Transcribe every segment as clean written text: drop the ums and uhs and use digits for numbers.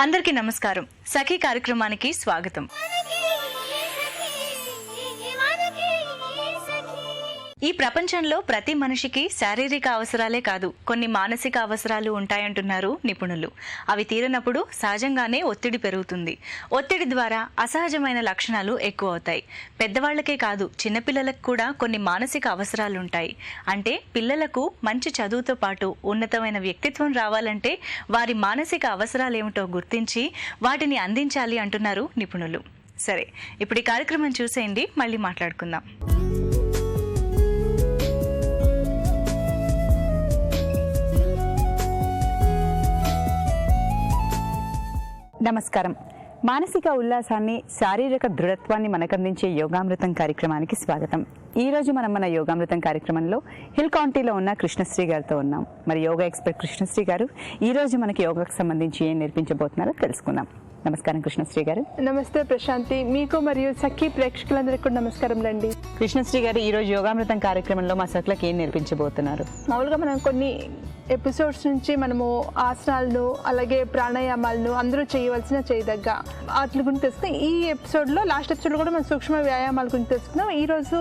అందరికీ నమస్కారం. సఖీ కార్యక్రమానికి స్వాగతం. ఈ ప్రపంచంలో ప్రతి మనిషికి శారీరక అవసరాలే కాదు, కొన్ని మానసిక అవసరాలు ఉంటాయంటున్నారు నిపుణులు. అవి తీరనప్పుడు సహజంగానే ఒత్తిడి పెరుగుతుంది. ఒత్తిడి ద్వారా అసహజమైన లక్షణాలు ఎక్కువ అవుతాయి. పెద్దవాళ్లకే కాదు, చిన్నపిల్లలకు కూడా కొన్ని మానసిక అవసరాలు ఉంటాయి. అంటే పిల్లలకు మంచి చదువుతో పాటు ఉన్నతమైన వ్యక్తిత్వం రావాలంటే వారి మానసిక అవసరాలు ఏమిటో గుర్తించి వాటిని అందించాలి అంటున్నారు నిపుణులు. సరే, ఇప్పుడు ఈ కార్యక్రమం చూసేయండి, మళ్ళీ మాట్లాడుకుందాం. నమస్కారం. మానసిక ఉల్లాసాన్ని, శారీరక దృఢత్వాన్ని మనకందించే యోగామృతం కార్యక్రమానికి స్వాగతం. ఈ రోజు మనం మన యోగామృతం కార్యక్రమంలో హిల్ కౌంటీలో ఉన్న కృష్ణశ్రీ గారితో ఉన్నాం. మరి యోగా ఎక్స్పర్ట్ కృష్ణశ్రీ గారు ఈ రోజు మనకి యోగాకు సంబంధించి ఏం నేర్పించబోతున్నారో తెలుసుకుందాం. నమస్కారం కృష్ణశ్రీ గారు. నమస్తే ప్రశాంతి, మీకు మరియు సఖీ ప్రేక్షకులందరికీ కూడా నమస్కారం రండి. కృష్ణశ్రీ గారు, ఈ రోజు యోగామృతం కార్యక్రమంలో మా సఖులకు ఏం నేర్పించబోతున్నారు? మామూలుగా మనం కొన్ని ఎపిసోడ్స్ నుంచి మనము ఆసనాలను అలాగే ప్రాణాయామాలను అందరూ చేయదగ్గ వాటి గురించి తెలుసుకుని ఈ ఎపిసోడ్లో లాస్ట్ ఎపిసోడ్లో కూడా మనం సూక్ష్మ వ్యాయామాల గురించి తెలుసుకుందాం. ఈ రోజు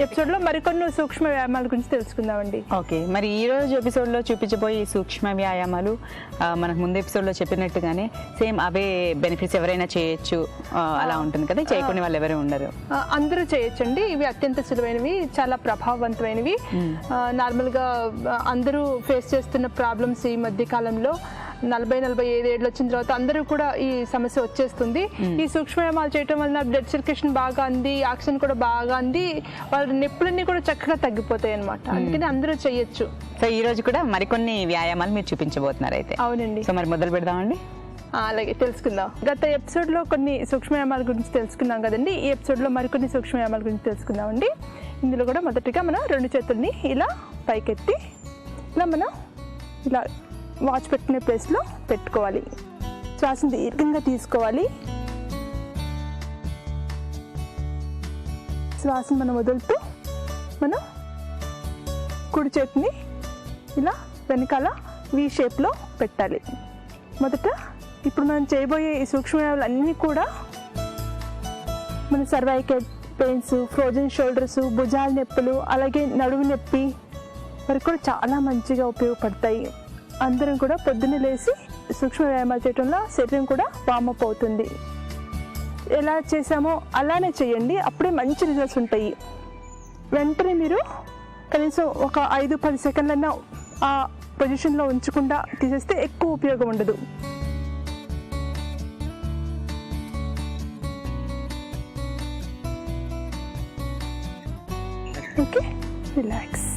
ఎపిసోడ్లో మరికొన్ని సూక్ష్మ వ్యాయామాల గురించి తెలుసుకుందామండి. ఓకే, మరి ఈ రోజు ఎపిసోడ్లో చూపించబోయే ఈ సూక్ష్మ వ్యాయామాలు మనకు ముందు ఎపిసోడ్లో చెప్పినట్టుగానే సేమ్ అవే బెనిఫిట్స్ ఎవరైనా చేయొచ్చు అలా ఉంటుంది కదా, చేయకుండా వాళ్ళు ఎవరు ఉండరు? అందరూ చేయొచ్చండి. ఇవి అత్యంత సులువైనవి, చాలా ప్రభావవంతమైనవి. నార్మల్గా అందరూ ఫేస్ చేస్తున్న ప్రాబ్లమ్స్ ఈ మధ్య కాలంలో 40-45 ఏళ్ళు వచ్చిన తర్వాత అందరూ కూడా ఈ సమస్య వచ్చేస్తుంది. ఈ సూక్ష్మవ్యాయామాలు చేయటం వలన బ్లడ్ సర్క్యులేషన్ బాగా అంది, ఆక్సిజన్ కూడా బాగా అంది, వాళ్ళ నొప్పులన్నీ కూడా చక్కగా తగ్గిపోతాయి అనమాట. అందుకని అందరూ చేయొచ్చు. సో ఈ రోజు కూడా మరికొన్ని వ్యాయామాలు మీరు చూపించబోతున్నారు అయితే? అవునండి. సో మరి మొదలు పెడదామండి. అలాగే తెలుసుకుందాం. గత ఎపిసోడ్లో కొన్ని సూక్ష్మవ్యాయామాల గురించి తెలుసుకున్నాం కదండి. ఈ ఎపిసోడ్లో మరికొన్ని సూక్ష్మవ్యాయామాల గురించి తెలుసుకుందామండి. ఇందులో కూడా మొదటిగా మనం 2 చేతుల్ని ఇలా పైకెత్తి ఇలా మనం ఇలా వాచ్ పెట్టుకునే ప్లేస్లో పెట్టుకోవాలి. శ్వాసను దీర్ఘంగా తీసుకోవాలి. శ్వాసను మనం వదులుతూ మనం కుడి చేతిని ఇలా వెనకాల వి షేప్లో పెట్టాలి. మొదట ఇప్పుడు మనం చేయబోయే ఈ సూక్ష్మవ్యాయామాలు అన్నీ కూడా మన సర్వైకల్ పెయిన్స్, ఫ్రోజన్ షోల్డర్స్, భుజాల నొప్పులు, అలాగే నడుము నొప్పి వరకు కూడా చాలా మంచిగా ఉపయోగపడతాయి. అందరం కూడా పొద్దున్నే లేచి సూక్ష్మ వ్యాయామాలు చేయటం వల్ల శరీరం కూడా వార్మప్ అవుతుంది. ఎలా చేసామో అలానే చేయండి, అప్పుడే మంచి రిజల్ట్స్ ఉంటాయి. వెంటనే మీరు కనీసం ఒక 5-10 సెకండ్లన్నా ఆ పొజిషన్లో ఉంచకుండా తీసేస్తే ఎక్కువ ఉపయోగం ఉండదు. Okay, relax.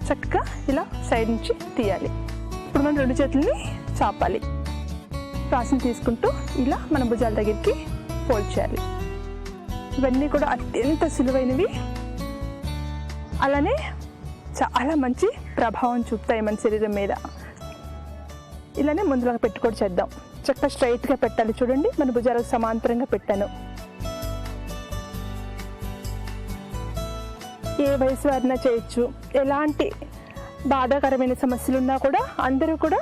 చక్కగా ఇలా సైడ్ నుంచి తీయాలి. ఇప్పుడు మనం 2 చేతుల్ని చాపాలి. శ్వాసను తీసుకుంటూ ఇలా మన భుజాల దగ్గరికి ఫోల్డ్ చేయాలి. ఇవన్నీ కూడా అత్యంత సులువైనవి, అలానే చాలా మంచి ప్రభావం చూపుతాయి మన శరీరం మీద. ఇలానే ముందులాగా పెట్టుకోవడం చేద్దాం. చక్కగా స్ట్రైట్గా పెట్టాలి. చూడండి, మన భుజాలకు సమాంతరంగా పెట్టాను. ఏ వయసు వారినా చేయొచ్చు. ఎలాంటి బాధాకరమైన సమస్యలు ఉన్నా కూడా అందరూ కూడా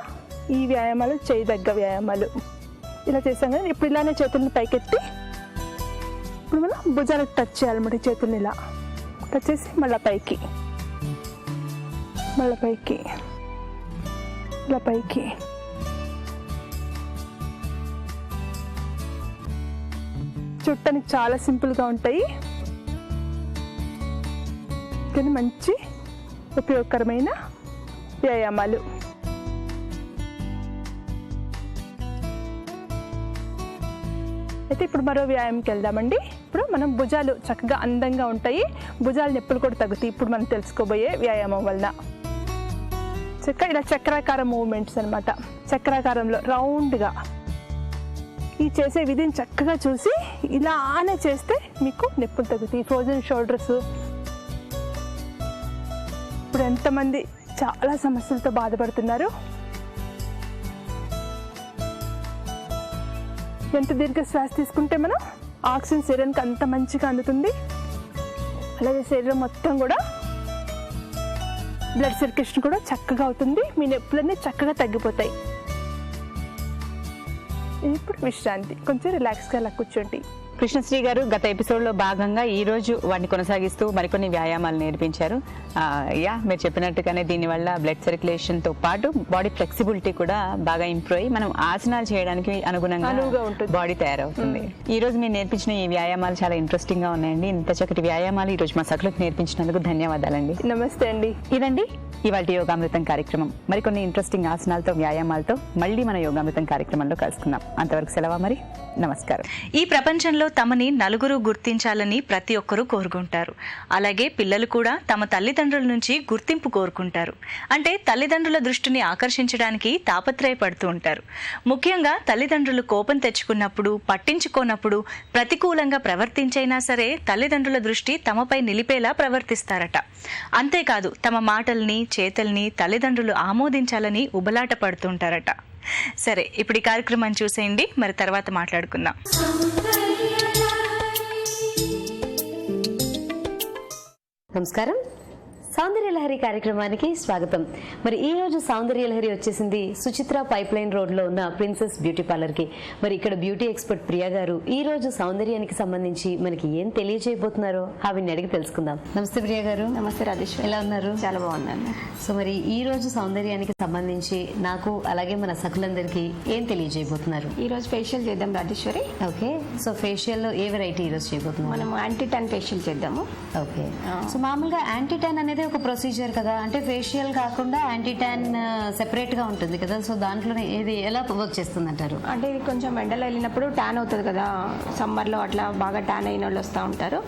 ఈ వ్యాయామాలు చేయదగ్గ వ్యాయామాలు. ఇలా చేసాం కదా. ఇప్పుడు ఇలానే చేతుల్ని పైకెత్తి ఇప్పుడు మనం భుజాలకు టచ్ చేయాలన్నమాట. చేతుల్ని ఇలా టచ్ చేసి మళ్ళీ పైకి, మళ్ళీ పైకి, ఇలా పైకి. చూడటానికి చాలా సింపుల్గా ఉంటాయి, కానీ మంచి ఉపయోగకరమైన వ్యాయామాలు. అయితే ఇప్పుడు మరో వ్యాయామంకి వెళ్దామండి. ఇప్పుడు మనం భుజాలు చక్కగా అందంగా ఉంటాయి, భుజాల నొప్పులు కూడా తగ్గుతాయి. ఇప్పుడు మనం తెలుసుకోబోయే వ్యాయామం వలన ఇలా చక్రాకార మూవ్మెంట్స్ అనమాట. చక్రాకారంలో రౌండ్గా ఈ చేసే విధిని చక్కగా చూసి ఇలానే చేస్తే మీకు నొప్పులు తగ్గుతాయి. Frozen shoulders. ఇప్పుడు ఎంతమంది చాలా సమస్యలతో బాధపడుతున్నారు. ఎంత దీర్ఘ శ్వాస తీసుకుంటే మనం ఆక్సిజన్ శరీరానికి అంత మంచిగా అందుతుంది. అలాగే శరీరం మొత్తం కూడా బ్లడ్ సర్క్యులేషన్ కూడా చక్కగా అవుతుంది. మీ నొప్పులన్నీ చక్కగా తగ్గిపోతాయి. ఇప్పుడు విశ్రాంతి, కొంచెం రిలాక్స్గా అలా కూర్చోండి. కృష్ణశ్రీ గారు గత ఎపిసోడ్లో భాగంగా ఈ రోజు వాటిని కొనసాగిస్తూ మరికొన్ని వ్యాయామాలు నేర్పించారు. మీరు చెప్పినట్టుగానే దీనివల్ల బ్లడ్ సర్క్యులేషన్తో పాటు బాడీ ఫ్లెక్సిబిలిటీ కూడా బాగా ఇంప్రూవ్ అయ్యి మనం ఆసనాలు చేయడానికి అనుగుణంగా ఉంటుంది. బాడీ తయారవుతుంది. ఈ రోజు మీరు నేర్పించిన ఈ వ్యాయామాలు చాలా ఇంట్రెస్టింగ్ గా ఉన్నాయండి. ఇంత చక్కటి వ్యాయామాలు ఈ రోజు మా సకులకు నేర్పించినందుకు ధన్యవాదాలండి. నమస్తే అండి. ఇదండి ఇవాళ యోగామృతం కార్యక్రమం. మరికొన్ని ఇంట్రెస్టింగ్ ఆసనాలతో వ్యాయామాలతో మళ్ళీ మన యోగామృతం కార్యక్రమంలో కలుసుకుందాం. అంతవరకు సెలవు మరి. నమస్కారం. ఈ ప్రపంచంలో తమని నలుగురు గుర్తించాలని ప్రతి ఒక్కరూ కోరుకుంటారు. అలాగే పిల్లలు కూడా తమ తల్లిదండ్రుల నుంచి గుర్తింపు కోరుకుంటారు. అంటే తల్లిదండ్రుల దృష్టిని ఆకర్షించడానికి తాపత్రయపడుతూ ఉంటారు. ముఖ్యంగా తల్లిదండ్రులు కోపం తెచ్చుకున్నప్పుడు, పట్టించుకోనప్పుడు, ప్రతికూలంగా ప్రవర్తించైనా సరే తల్లిదండ్రుల దృష్టి తమపై నిలిపేలా ప్రవర్తిస్తారట. అంతేకాదు తమ మాటల్ని, చేతల్ని తల్లిదండ్రులు ఆమోదించాలని ఉబలాట పడుతుంటారట. సరే, ఇప్పుడు ఈ కార్యక్రమాన్ని చూసేయండి, మరి తర్వాత మాట్లాడుకుందాం. నమస్కారం. సౌందర్యలహరి కార్యక్రమానికి స్వాగతం. మరి ఈ రోజు సౌందర్యలహరి వచ్చేసింది సుచిత్ర పైప్ లైన్ రోడ్ లో ఉన్న ప్రిన్సెస్ బ్యూటీ పార్లర్ కి. మరి ఇక్కడ బ్యూటీ ఎక్స్పర్ట్ ప్రియా గారు ఈ రోజు సౌందర్యానికి సంబంధించి మనకి ఏం తెలియజేయబోతున్నారో ఆవిడని అడిగి తెలుసుకుందాం. నమస్తే ప్రియా గారు. నమస్తే రాజేశ్వరి. ఎలా ఉన్నారు? చాలా బాగున్నాను. సో మరి ఈ రోజు సౌందర్యానికి సంబంధించి నాకు అలాగే మన సకులందరికీ ఏం తెలియజేయబోతున్నారు? ఈ రోజు ఫేషియల్ చేద్దాం రాజేశ్వరి. ఓకే. సో ఫేషియల్ లో ఏ వెరైటీ ఈ రోజు చేయబోతున్నాం? మనం యాంటీ ట్యాన్ ఫేషియల్ చేద్దాము. ఓకే. సో మామూలుగా యాంటీ ట్యాన్ అనేది ఒక ప్రొసీజర్ కదా, అంటే ఫేషియల్ కాకుండా యాంటీ ట్యాన్ సెపరేట్ గా ఉంటుంది కదా. సో దాంట్లో ఇది ఎలా వర్క్ చేస్తుంది అంటారు? అంటే ఇది కొంచెం ఎండలో వెళ్ళినప్పుడు ట్యాన్ అవుతుంది కదా, సమ్మర్ లో అట్లా బాగా ట్యాన్ అయిన వాళ్ళు వస్తూ ఉంటారు.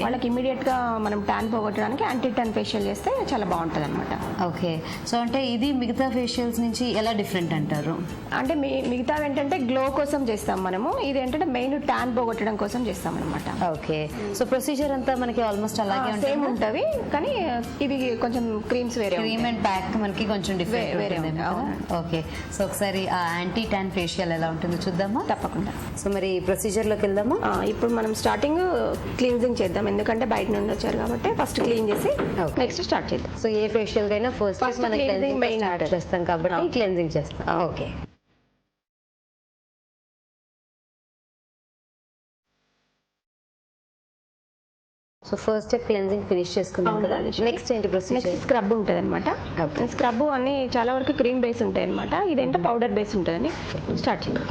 వాళ్ళకి ఇమీడియట్ గా మనం ట్యాన్ పోగొట్టడానికి యాంటీ ట్యాన్ ఫేషియల్ చేస్తే చాలా బాగుంటుంది అనమాట. ఓకే. సో అంటే ఇది మిగతా ఫేషియల్స్ నుంచి ఎలా డిఫరెంట్ అంటారు? అంటే మిగతా ఏంటంటే గ్లో కోసం చేస్తాం మనము, ఇది ఏంటంటే మెయిన్ ట్యాన్ పోగొట్టడం కోసం చేస్తాం అనమాట. ఓకే. సో ప్రొసీజర్ అంతా మనకి ఆల్మోస్ట్ అలాగే సేమ్ ఉంటుంది, కానీ ఇది కొంచెం క్రీమ్స్ వేరే, క్రీమ్ అండ్ ప్యాక్ మనకి కొంచెం డిఫరెంట్ వేరే. ఓకే. సో ఒకసారి ఆ యాంటీ ట్యాన్ ఫేషియల్ ఎలా ఉంటుందో చూద్దామా? తప్పకుండా. సో మరి ప్రొసీజర్ లోకి వెళ్దామా? ఇప్పుడు మనం స్టార్టింగ్ క్లీన్జింగ్ చేద్దాం, ఎందుకంటే బయట నుండి వచ్చారు కాబట్టి ఫస్ట్ క్లీన్ చేసి నెక్స్ట్ స్టార్ట్ చేద్దాం. సో ఏ ఫేషియల్ కైనా ఫస్ట్ మనం క్లీన్జింగ్ మెయిన్ స్టార్ట్ చేస్తాం కాబట్టి క్లెన్జింగ్ చేస్తాం. Okay. So first step cleansing finish చేసుకున్నాం కదా. నెక్స్ట్ ఏంటి ప్రొసీజర్? నెక్స్ట్ స్క్రబ్ ఉంటుంది అనమాట. స్క్రబ్ అన్ని చాలా వరకు క్రీమ్ బేస్ ఉంటాయి అనమాట, ఇదేంటే పౌడర్ బేస్ ఉంటుందని స్టార్ట్ చేద్దాం.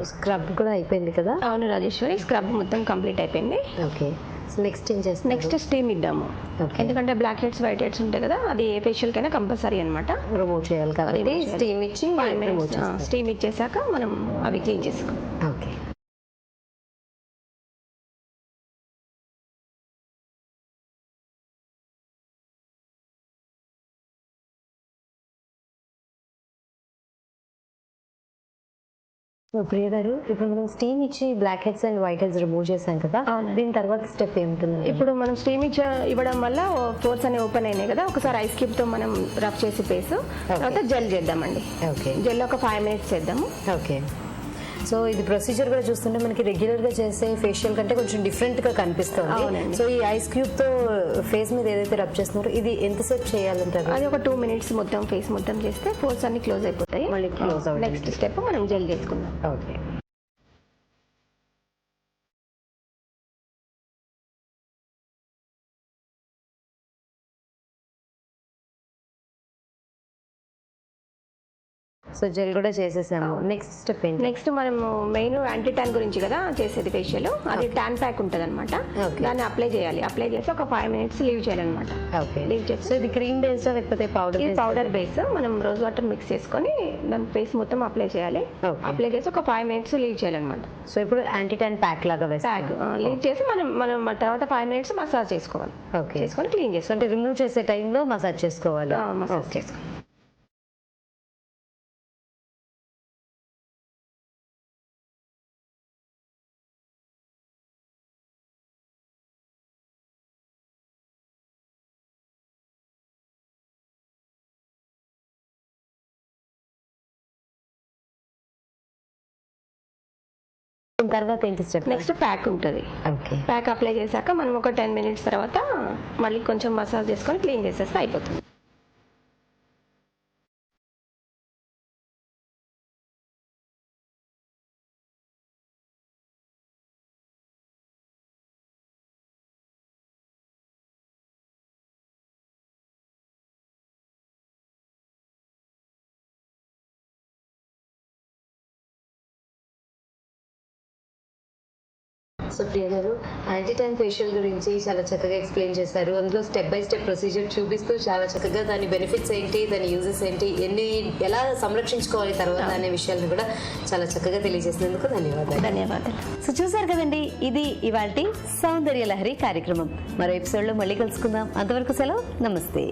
స్క్రబ్ కూడా అయిపోయింది కదా? అవును రాజేశ్వరి, స్క్రబ్ మొత్తం కంప్లీట్ అయిపోయింది. ఓకే. సో నెక్స్ట్ ఏం చేస్తాం? నెక్స్ట్ స్టీమ్ ఇద్దాము, ఎందుకంటే బ్లాక్ హెడ్స్ వైట్ హెడ్స్ ఉంటాయి కదా, అది ఏ ఫేషియల్ కైనా కంపల్సరీ అనమాట. రిమూవ్ చేయాలి కాబట్టి స్టీమ్ ఇచ్చి స్టీమ్ ఇచ్చేసాక మనం అవి క్లీన్ చేసుకోవాలి. ఓకే. ప్రియ గారు, ఇప్పుడు మనం స్టీమ్ ఇచ్చి blackheads and whiteheads remove చేసాం కదా, దీని తర్వాత స్టెప్ ఏముంటుంది? ఇప్పుడు మనం స్టీమ్ ఇవ్వడం వల్ల పోర్స్ అనేవి ఓపెన్ అయినాయి కదా, ఒకసారి ఐస్ క్యూబ్ తో మనం రబ్ చేసి ఫేస్, తర్వాత జెల్ చేద్దామండి. ఓకే. జెల్ ఒక 5 minutes చేద్దాము. ఓకే. సో ఇది ప్రొసీజర్ కూడా చూస్తుంటే మనకి రెగ్యులర్ గా చేసే ఫేషియల్ కంటే కొంచెం డిఫరెంట్ గా కనిపిస్తుంది. సో ఈ ఐస్ క్యూబ్ తో ఫేస్ మీద ఏదైతే రబ్ చేస్తున్నారో ఇది ఎంతసేపు చేయాలంటారు? అది ఒక 2 minutes మొత్తం ఫేస్ మొత్తం చేస్తే పోర్స్ అన్ని క్లోజ్ అయిపోతాయి. మళ్ళీ క్లోజ్ అవుతుంది. నెక్స్ట్ స్టెప్ మనం జెల్ చేసుకుందాం. ఓకే. సో జెల్ కూడా చేసేసాము. నెక్స్ట్ స్టెప్ ఏంటి? నెక్స్ట్ మనము మెయిన్ యాంటీ ట్యాన్ గురించి కదా చేసేది ఫేషియల్, అది ట్యాన్ ప్యాక్ ఉంటుంది అనమాట, దాన్ని అప్లై చేయాలి. అప్లై చేసి ఒక 5 minutes లీవ్ చేయాలన్నమాట. లీవ్ చేసి. సో ఇది క్రీమ్ బేస్డ్ లేకపోతే పౌడర్? ఇది పౌడర్ బేస్, మనం రోజ్ వాటర్ మిక్స్ చేసుకొని దాని ఫేస్ మొత్తం అప్లై చేయాలి. అప్లై చేసి ఒక 5 minutes లీవ్ చేయాలన్నమాట. సో ఇప్పుడు యాంటీ ట్యాన్ ప్యాక్ లాగా ప్యాక్ లీవ్ చేసి మనం తర్వాత 5 minutes మసాజ్ చేసుకోవాలి. ఓకే. చేసుకొని క్లీన్ చేసుకోవాలి. అంటే రిమూవ్ చేసే టైంలో మసాజ్ చేసుకోవాలి. మసాజ్ చేసుకోవాలి. తర్వాత ఏంటి స్టెప్? నెక్స్ట్ ప్యాక్ ఉంటుంది. ఓకే. ప్యాక్ అప్లై చేశాక మనం ఒక 10 minutes తర్వాత మళ్ళీ కొంచెం మసాజ్ చేసుకొని క్లీన్ చేసేస్తే అయిపోతుంది. సో ప్రియ గారు, యాంటీ ట్యాన్ ఫేషియల్ గురించి చాలా చక్కగా ఎక్స్ప్లెయిన్ చేశారు. అందులో స్టెప్ బై స్టెప్ ప్రొసీజర్ చూపిస్తూ చాలా చక్కగా దాని బెనిఫిట్స్ ఏంటి, దాని యూజెస్ ఏంటి, ఎలా సంరక్షించుకోవాలి తర్వాత అనే విషయాలను కూడా చాలా చక్కగా తెలియజేసినందుకు ధన్యవాదాలు. సో చూసారు కదండి, ఇది ఇవాల్టి సౌందర్య లహరి కార్యక్రమం. మరో ఎపిసోడ్లో మళ్ళీ కలుసుకుందాం. అంతవరకు సెలవు, నమస్తే.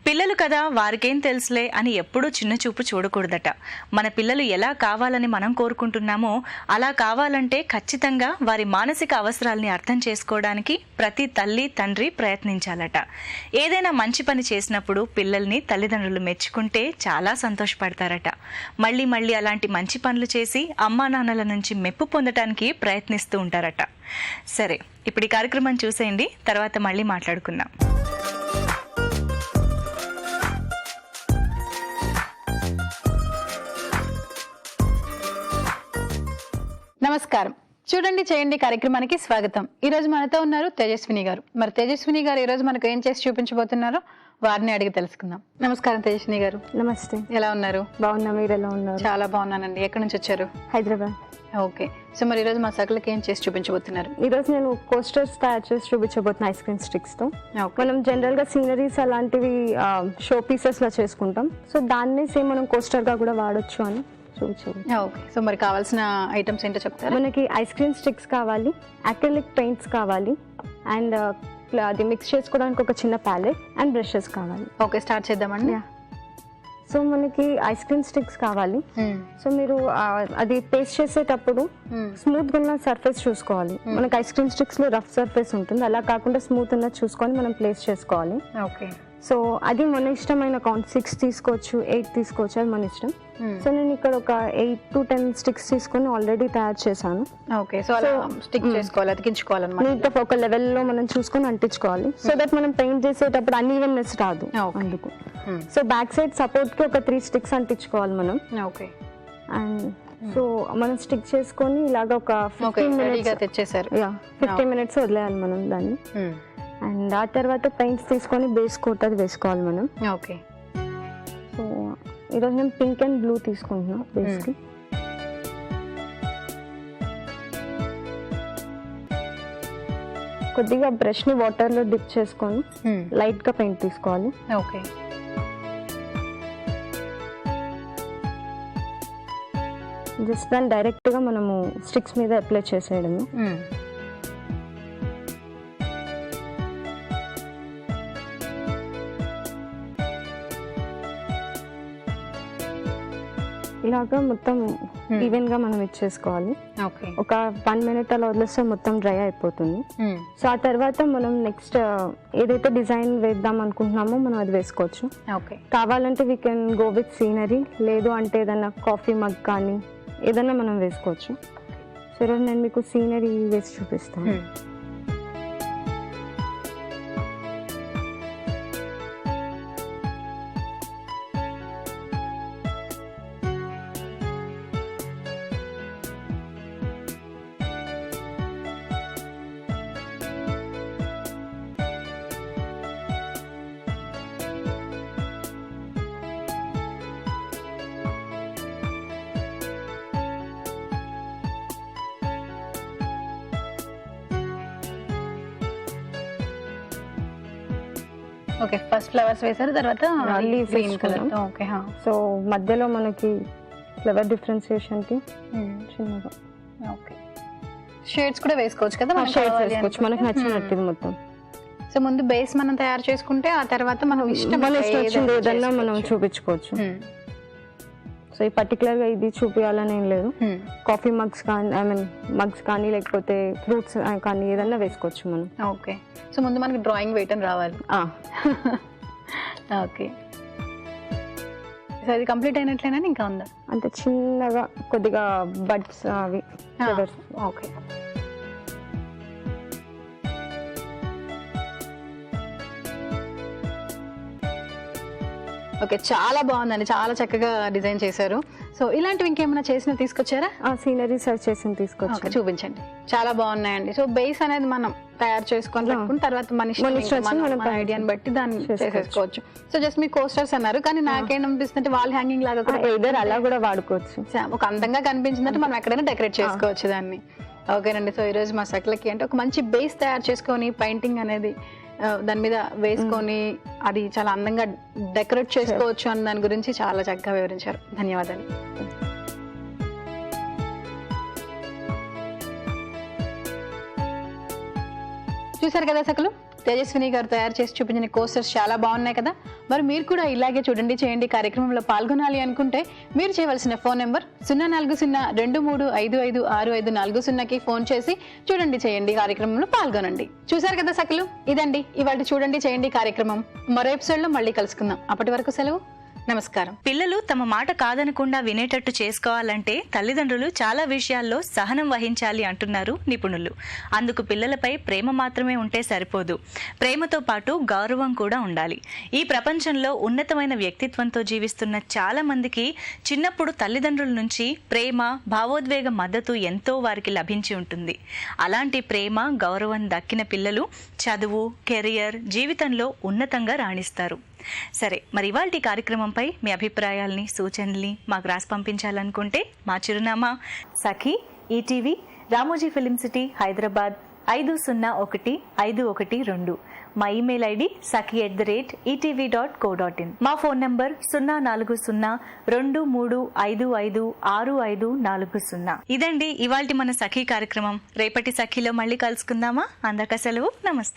పిల్లలు కదా వారికేం తెలుసులే అని ఎప్పుడూ చిన్న చూపు చూడకూడదట. మన పిల్లలు ఎలా కావాలని మనం కోరుకుంటున్నామో అలా కావాలంటే ఖచ్చితంగా వారి మానసిక అవసరాల్ని అర్థం చేసుకోవడానికి ప్రతి తల్లి తండ్రి ప్రయత్నించాలట. ఏదైనా మంచి పని చేసినప్పుడు పిల్లల్ని తల్లిదండ్రులు మెచ్చుకుంటే చాలా సంతోషపడతారట. మళ్ళీ మళ్ళీ అలాంటి మంచి పనులు చేసి అమ్మా నాన్నల నుంచి మెప్పు పొందడానికి ప్రయత్నిస్తూ ఉంటారట. సరే, ఇప్పుడు ఈ కార్యక్రమం చూసేయండి, తర్వాత మళ్ళీ మాట్లాడుకుందాం. నమస్కారం. చూడండి చేయండి కార్యక్రమానికి స్వాగతం. ఈ రోజు మనతో ఉన్నారు తేజస్విని గారు. మరి తేజస్విని గారు ఈ రోజు మనకు ఏం చేసి చూపించబోతున్నారో వారిని అడిగి తెలుసుకుందాం. నమస్కారం తేజస్విని గారు. నమస్తే. ఎలా ఉన్నారు? బాగున్నా, మీరు ఎలా ఉన్నారు? చాలా బాగున్నానండి. ఎక్కడి నుంచి వచ్చారు? హైదరాబాద్. ఓకే. సో మరి ఈ రోజు మా సకలకి ఏం చేసి చూపించబోతున్నారు? ఈ రోజు నేను కోస్టర్స్ తయారు చేసి చూపించబోతున్నా ఐస్ క్రీమ్ స్టిక్స్ తో. Okay. మనం జనరల్ గా సీనరీస్ అలాంటివి షో పీసెస్ లా చేసుకుంటాం. సో దాన్ని సేమ్ మనం కోస్టర్ గా కూడా వాడొచ్చు అని చూపించాము. ఓకే. సో మరి కావాల్సిన ఐటమ్స్ ఏంటో చెప్తారా? మనకి ఐస్ క్రీమ్ స్టిక్స్ కావాలి, అక్రిలిక్ పెయింట్స్ కావాలి, అండ్ అది మిక్స్ చేసుకోవడానికి ఒక చిన్న ప్యాలెట్ అండ్ బ్రషెస్ కావాలి. ఓకే, స్టార్ట్ చేద్దామండి. సో మనకి ఐస్ క్రీమ్ స్టిక్స్ కావాలి. సో మీరు అది పేస్ట్ చేసేటప్పుడు స్మూత్ గా ఉన్న సర్ఫేస్ చూసుకోవాలి. మనకి ఐస్ క్రీమ్ స్టిక్స్ లో రఫ్ సర్ఫేస్ ఉంటుంది, అలా కాకుండా స్మూత్ ఉన్నది చూసుకొని మనం ప్లేస్ చేసుకోవాలి. ఓకే. సో అది మన ఇష్టమైన కౌంట్, 6 తీసుకోవచ్చు, 8 తీసుకోవచ్చు, అది మన ఇష్టం. సో నేను ఇక్కడ ఒక 8 to 10 స్టిక్స్ తీసుకొని ఆల్రెడీ తయారు చేశాను. ఓకే. సో అలా స్టిక్ చేసుకోవాలి, అతికించుకోవాలన్నమాట. నీట్ గా ఒక లెవెల్లో మనం చూసుకొని అంటించుకోవాలి. సో దట్ మనం పెయింట్ చేసేటప్పుడు అన్ఈవెన్నెస్ రాదు అందుకు. సో బ్యాక్ సైడ్ సపోర్ట్ కి ఒక 3 స్టిక్స్ అంటించుకోవాలి మనం. ఓకే. అండ్ సో మనం స్టిక్ చేసుకొని ఇలాగ ఒక 15 minutes తెచ్చేసారు. 15 minutes వదిలేయాలి మనం దాన్ని. అండ్ ఆ తర్వాత పెయింట్స్ తీసుకొని బేస్ కోట్ అది వేసుకోవాలి మనం. ఓకే. సో ఈరోజు నేను పింక్ అండ్ బ్లూ తీసుకుంటున్నాం బేస్ కి. కొద్దిగా బ్రష్ ని వాటర్ లో డిప్ చేసుకొని లైట్ గా పెయింట్ తీసుకోవాలి. ఓకే. జస్ట్ దాన్ని డైరెక్ట్ గా మనము స్టిక్స్ మీద అప్లై చేసేయడము. ఇలాగా మొత్తం ఈవెన్ గా మనం ఇచ్చేసుకోవాలి. ఓకే. ఒక 1 minute అలా వదిలేస్తే మొత్తం డ్రై అయిపోతుంది. సో ఆ తర్వాత మనం నెక్స్ట్ ఏదైతే డిజైన్ వేద్దాం అనుకుంటున్నామో మనం అది వేసుకోవచ్చు. ఓకే. కావాలంటే we can go with scenery, లేదు అంటే ఏదైనా కాఫీ మగ్ కానీ ఏదైనా మనం వేసుకోవచ్చు. సో ఈరోజు నేను మీకు సీనరీ వేసి చూపిస్తాను. ఓకే. ఫస్ట్ ఫ్లవర్స్ వేసారు, తర్వాత leaf green colour. Okay. So మధ్యలో మనకి ఫ్లవర్ డిఫరెన్సియేషన్ కి చిన్నగా ఓకే. షేడ్స్ కూడా వేసుకోవచ్చు కదా? షేడ్స్ వేసుకోవచ్చు మనకి నచ్చినట్టు ఇది మొత్తం. సో ముందు బేస్ మనం తయారు చేసుకుంటే ఆ తర్వాత మనం ఇష్టం వచ్చింది ఏదన్నా మనం చూపించుకోవచ్చు. సో ఈ పర్టికులర్ గా ఇది చూపించాలని ఏం లేదు. కాఫీ మగ్స్ కానీ మగ్స్ కానీ లేకపోతే ఫ్రూట్స్ కానీ ఏదన్నా వేసుకోవచ్చు మనం. ఓకే. సో ముందు మనకి డ్రాయింగ్ వేయటం రావాలి. ఓకే. సో ఇది కంప్లీట్ అయినట్లేనా ఇంకా ఉందా? అంటే చిన్నగా కొద్దిగా బడ్స్ అవి ఓకే. ఓకే, చాలా బాగుందండి, చాలా చక్కగా డిజైన్ చేశారు. సో ఇలాంటివి ఇంకేమైనా చేసిన తీసుకొచ్చారా? సీనరీ సర్చ్ చేసి తీసుకొచ్చి ఓకే, చూపించండి. చాలా బాగున్నాయండి. సో బేస్ అనేది మనం తయారు చేసుకొని పెట్టుకుని తర్వాత మన ఐడియాని బట్టి దాన్ని చేసేసుకోవచ్చు. సో జస్ట్ మీ కోస్టర్స్ అన్నారు, కానీ నాకేమనిపిస్తుంది వాల్ హ్యాంగింగ్ లాగా కూడా ఇద్దరు అలా కూడా వాడుకోవచ్చు. ఒక అందంగా కనిపించిందంటే మనం ఎక్కడైనా డెకరేట్ చేసుకోవచ్చు దాన్ని. ఓకేనండి. సో ఈరోజు మా సకలకి అంటే ఒక మంచి బేస్ తయారు చేసుకొని పెయింటింగ్ అనేది దాని మీద వేసుకొని అది చాలా అందంగా డెకరేట్ చేసుకోవచ్చు అన్న దాని గురించి చాలా చక్కగా వివరించారు. ధన్యవాదాలు. చూసారు కదా సకలు, తేజస్విని గారు తయారు చేసి చూపించిన కోస్టర్స్ చాలా బాగున్నాయి కదా. మరి మీరు కూడా ఇలాగే చూడండి చేయండి కార్యక్రమంలో పాల్గొనాలి అనుకుంటే మీరు చేయవలసిన ఫోన్ నెంబర్ 0402355654 ఫోన్ చేసి చూడండి చేయండి కార్యక్రమంలో పాల్గొనండి. చూసారు కదా సకలు, ఇదండి ఇవాళ చూడండి చేయండి కార్యక్రమం. మరో ఎపిసోడ్ లో మళ్ళీ కలుసుకుందాం. అప్పటి వరకు సెలవు, నమస్కారం. పిల్లలు తమ మాట కాదనకుండా వినేటట్టు చేసుకోవాలంటే తల్లిదండ్రులు చాలా విషయాల్లో సహనం వహించాలి అంటున్నారు నిపుణులు. అందుకు పిల్లలపై ప్రేమ మాత్రమే ఉంటే సరిపోదు, ప్రేమతో పాటు గౌరవం కూడా ఉండాలి. ఈ ప్రపంచంలో ఉన్నతమైన వ్యక్తిత్వంతో జీవిస్తున్న చాలా మందికి చిన్నప్పుడు తల్లిదండ్రుల నుంచి ప్రేమ, భావోద్వేగ మద్దతు ఎంతో వారికి లభించి ఉంటుంది. అలాంటి ప్రేమ, గౌరవం దక్కిన పిల్లలు చదువు, కెరియర్, జీవితంలో ఉన్నతంగా రాణిస్తారు. సరే, మరి ఇవాల్టి కార్యక్రమంపై మీ అభిప్రాయాల్ని, సూచనల్ని మాకు రాసి పంపించాలనుకుంటే మా చిరునామా సఖీ, ఈటీవీ, రామోజీ ఫిలిం సిటీ, హైదరాబాద్ 501512. మా ఇమెయిల్ ఐడి sakhi@etv.co.in. మా ఫోన్ నంబర్ 0402355640. ఇదండి ఇవాల్టి మన సఖీ కార్యక్రమం. రేపటి సఖీలో మళ్ళీ కలుసుకుందామా? అందరికీ సెలవు, నమస్తే.